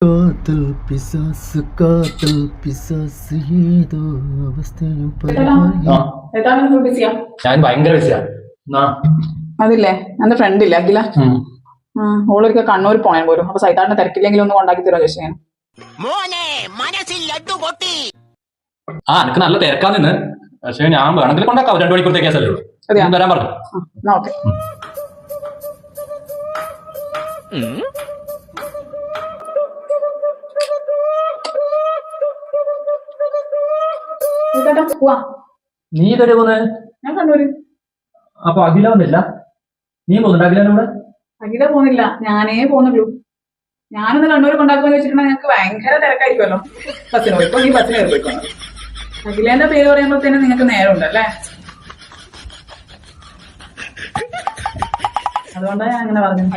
കാതൽ പിശാസ് ഏതോ അവസ്ഥയും ഞാൻ ഭയങ്കര ബിസിയാ. അതില്ലേ എന്റെ ഫ്രണ്ട് ഇല്ല അഖില, ഓളൊരിക്കൽ കണ്ണൂർ പോയാൻ പോലും. അപ്പൊ സൈതാടിനെ തിരക്കില്ലെങ്കിൽ ഒന്ന് കൊണ്ടാക്കി തരുമോ ചേച്ചി? ഞാൻ എനിക്ക് നല്ല തിരക്കാ നിന്ന്. പക്ഷെ ഞാൻ വേണമെങ്കിൽ കൊണ്ടാക്കാം. 2 മണിക്കൂറത്തെ കേസല്ലേ ഉള്ളൂ. വരാൻ പറഞ്ഞു. ഓക്കെ. നീ ഇതുവരെ പോന്നെ? ഞാൻ കണ്ണൂര്. അപ്പൊ അഖില വന്നില്ല? നീ പോകുന്നുണ്ട് അഖിലന്റെ കൂടെ? അഖില പോകുന്നില്ല, ഞാനേ പോകുന്നുള്ളൂ. ഞാനൊന്ന് കണ്ണൂർ കൊണ്ടാക്കുമെന്ന് വെച്ചിട്ടുണ്ടെങ്കിൽ ഞങ്ങൾക്ക് ഭയങ്കര തിരക്കായിരിക്കുമല്ലോ. ബസ്സിന് പോയിക്കോ, നീ ബസ്സിന് കയറി പോയിക്കോ. അഖിലേന്റെ പേര് പറയുമ്പോഴത്തേനും നിങ്ങൾക്ക് നേരമുണ്ടല്ലേ? അതുകൊണ്ടാണ് ഞാൻ അങ്ങനെ പറഞ്ഞത്.